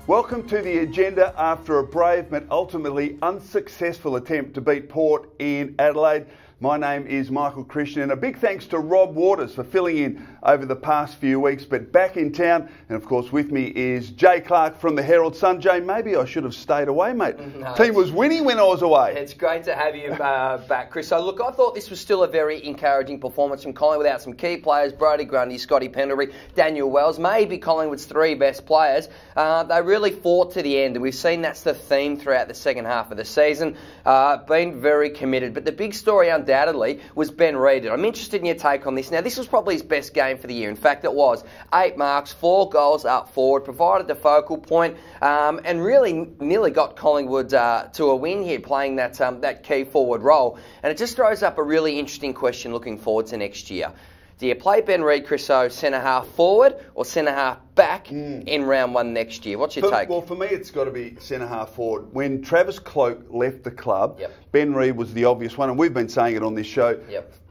Welcome to the agenda after a brave but ultimately unsuccessful attempt to beat Port in Adelaide. My name is Michael Christian, and a big thanks to Rob Waters for filling in over the past few weeks, but back in town. And of course with me is Jay Clark from the Herald Sun. Jay, maybe I should have stayed away, mate. No, Team was winning when I was away. It's great to have you back, Chris. So look, I thought this was still a very encouraging performance from Collingwood without some key players, Brodie Grundy, Scotty Pendlebury, Daniel Wells, maybe Collingwood's three best players. They really fought to the end, and we've seen that's the theme throughout the second half of the season. Been very committed, but the big story undoubtedly was Ben Reid. I'm interested in your take on this. Now, this was probably his best game for the year. In fact, it was 8 marks, 4 goals up forward, provided the focal point, and really nearly got Collingwood to a win here, playing that key forward role. And it just throws up a really interesting question looking forward to next year. Do you play Ben Reid, Chriso, centre-half forward or centre-half back in round one next year? What's your take? Well, for me, it's got to be centre-half forward. When Travis Cloke left the club, Ben Reid was the obvious one, and we've been saying it on this show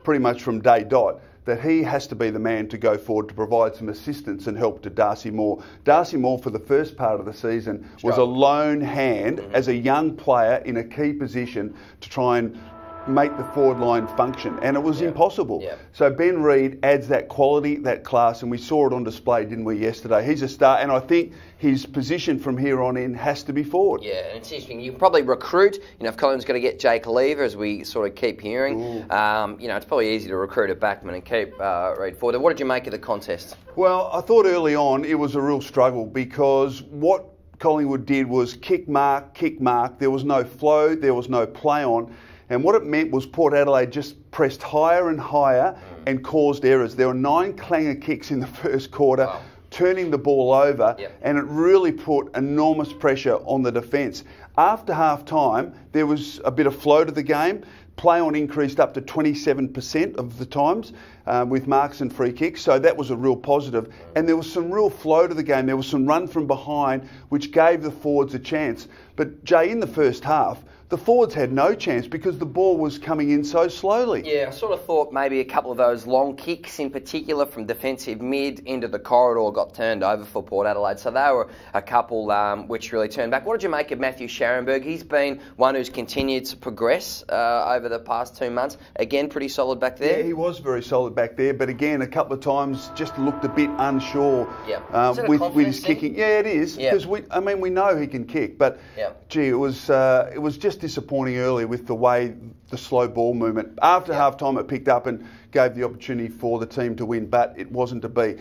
pretty much from day dot, that he has to be the man to go forward to provide some assistance and help to Darcy Moore. Darcy Moore, for the first part of the season, was a lone hand as a young player in a key position to try and make the forward line function, and it was impossible. So Ben Reid adds that quality, that class, and we saw it on display, didn't we, yesterday? He's a star, and I think his position from here on in has to be forward. Yeah, and it's interesting. You can probably recruit, if Collingwood's going to get Jake Lever, as we sort of keep hearing, it's probably easy to recruit a backman and keep Reid forward. What did you make of the contest? Well, I thought early on it was a real struggle, because what Collingwood did was kick mark. There was no flow, there was no play on. And what it meant was Port Adelaide just pressed higher and higher and caused errors. There were 9 clanger kicks in the first quarter, turning the ball over, and it really put enormous pressure on the defence. After half-time, there was a bit of flow to the game. Play on increased up to 27% of the times with marks and free kicks, so that was a real positive. And there was some real flow to the game. There was some run from behind, which gave the forwards a chance. But, Jay, in the first half, the forwards had no chance because the ball was coming in so slowly. Yeah, I sort of thought maybe a couple of those long kicks in particular from defensive mid into the corridor got turned over for Port Adelaide. So they were a couple which really turned back. What did you make of Matthew Scharenberg? He's been one who's continued to progress over the past 2 months. Again, pretty solid back there. Yeah, he was very solid back there, but again, a couple of times just looked a bit unsure with his kicking. Yeah, it is, because we know he can kick, but gee, it was just disappointing early with the way the slow ball movement. After half-time, it picked up and gave the opportunity for the team to win, but it wasn't to be.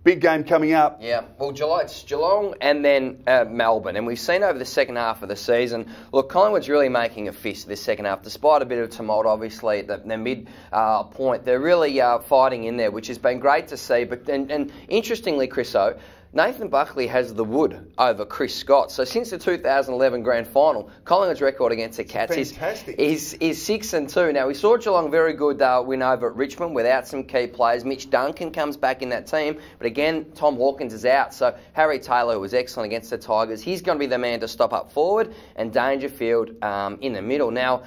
Big game coming up. Yeah, well, it's Geelong and then Melbourne. And we've seen over the second half of the season, look, Collingwood's really making a fist this second half. Despite a bit of tumult, obviously, at the mid point, they're really fighting in there, which has been great to see. But and interestingly, Chriso, Nathan Buckley has the wood over Chris Scott. So since the 2011 Grand Final, Collingwood's record against the Cats is 6-2. Now, we saw Geelong very good win over at Richmond without some key players. Mitch Duncan comes back in that team. But again, Tom Hawkins is out. So Harry Taylor, who was excellent against the Tigers, he's going to be the man to stop up forward, and Dangerfield in the middle. Now,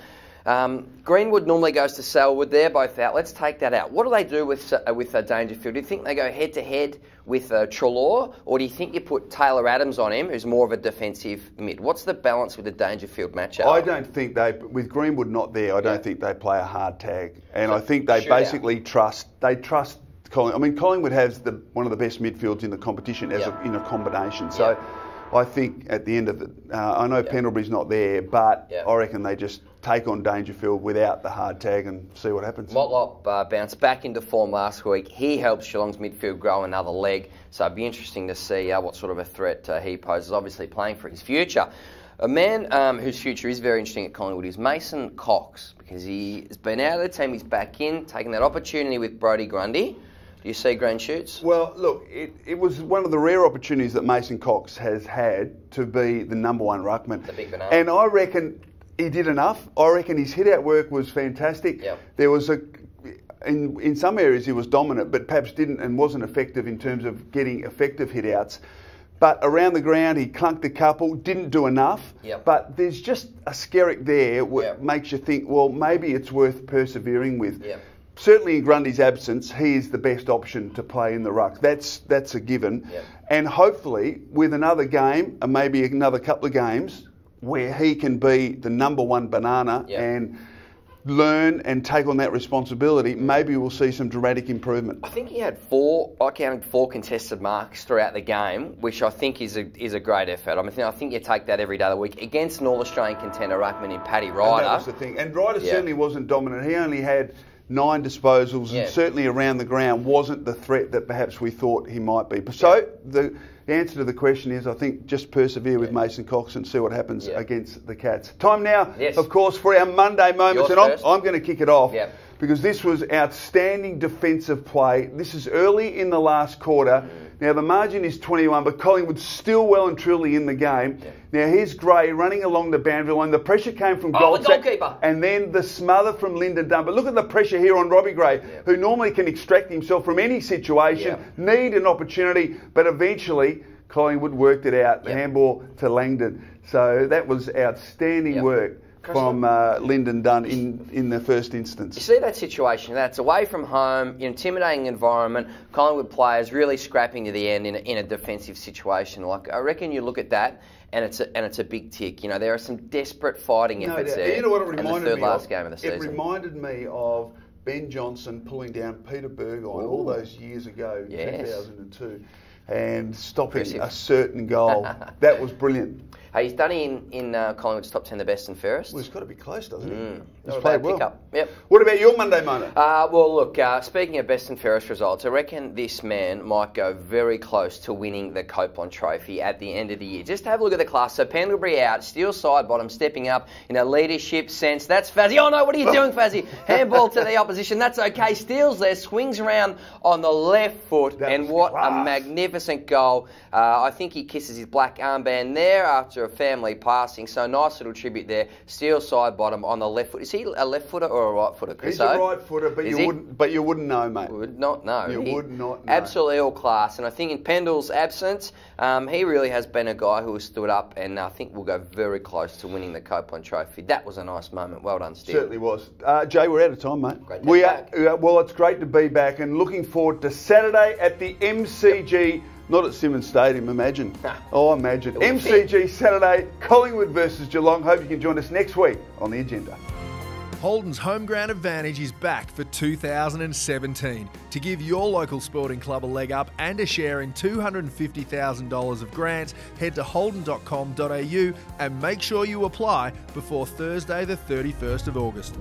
Greenwood normally goes to Selwood. They're both out. Let's take that out. What do they do with Dangerfield? Do you think they go head-to-head with Treloar, or do you think you put Taylor Adams on him, who's more of a defensive mid? What's the balance with the Dangerfield matchup? I don't think with Greenwood not there, I don't think they play a hard tag. And I think they basically trust Collingwood. I mean, Collingwood has one of the best midfields in the competition in a combination. So I think at the end of it, I know Pendlebury's not there, but I reckon they just take on Dangerfield without the hard tag and see what happens. Motlop bounced back into form last week. He helps Geelong's midfield grow another leg, so it'd be interesting to see what sort of a threat he poses, obviously playing for his future. A man whose future is very interesting at Collingwood is Mason Cox, because he has been out of the team, he's back in, taking that opportunity with Brodie Grundy. Do you see green shoots? Well, look, it was one of the rare opportunities that Mason Cox has had to be the number one ruckman. The big banana. And I reckon he did enough. I reckon his hit-out work was fantastic. There was in some areas he was dominant, but perhaps didn't and wasn't effective in terms of getting effective hit-outs. But around the ground, he clunked a couple, didn't do enough. But there's just a skerrick there that makes you think, well, maybe it's worth persevering with. certainly in Grundy's absence, he is the best option to play in the ruck. That's a given. Yep. And hopefully, with another game, and maybe another couple of games, where he can be the number one banana and learn and take on that responsibility, maybe we'll see some dramatic improvement. I think he had I counted 4 contested marks throughout the game, which I think is a great effort. I think you take that every day of the week against an All-Australian contender ruckman in Paddy Ryder. And that was the thing. And Ryder certainly wasn't dominant. He only had 9 disposals and certainly around the ground wasn't the threat that perhaps we thought he might be. So the answer to the question is, I think, just persevere with Mason Cox and see what happens against the Cats. Time now, of course, for our Monday moments. And I'm going to kick it off because this was outstanding defensive play. This is early in the last quarter. Now, the margin is 21, but Collingwood's still well and truly in the game. Now, here's Gray running along the boundary line. The pressure came from goalkeeper. And then the smother from Lyndon Dunn. But look at the pressure here on Robbie Gray, who normally can extract himself from any situation, need an opportunity, but eventually Collingwood worked it out. The handball to Langdon. So that was outstanding work from Lyndon Dunn in the first instance. You see that situation, that's away from home, intimidating environment, Collingwood players really scrapping to the end in a defensive situation. Like, I reckon you look at that and it's a big tick. You know, there are some desperate fighting efforts there. You know what it reminded the third me last of? Game of the season. It reminded me of Ben Johnson pulling down Peter Burgoyne all those years ago, 2002. And stopping a certain goal. That was brilliant. He's done in Collingwood's top 10 the best and fairest. Well, he's got to be close, doesn't he? He's played well. Yep. What about your Monday moment? Well, look, speaking of best and fairest results, I reckon this man might go very close to winning the Copeland Trophy at the end of the year. Just have a look at the class. So Pendlebury out, Steele side bottom, stepping up in a leadership sense. That's Fazzy. Oh no, what are you doing, Fazzy? Handball to the opposition. That's okay. Steele's there, swings around on the left foot, and what a magnificent goal. I think he kisses his black armband there after a family passing. So nice little tribute there. Steele side bottom on the left foot. Is he a left footer or a right footer? He's a right footer, but you wouldn't know, mate. Would not know. You would not know. Absolutely all class. And I think in Pendle's absence, he really has been a guy who has stood up, and I think will go very close to winning the Copeland Trophy. That was a nice moment. Well done, Steele. Certainly was. Jay, we're out of time, mate. Great to be back. Well, it's great to be back, and looking forward to Saturday at the MCG. Not at Simmons Stadium, imagine. Oh, imagine. MCG Saturday, Collingwood versus Geelong. Hope you can join us next week on The Agenda. Holden's Home Ground Advantage is back for 2017. To give your local sporting club a leg up and a share in $250,000 of grants, head to holden.com.au and make sure you apply before Thursday the 31st of August.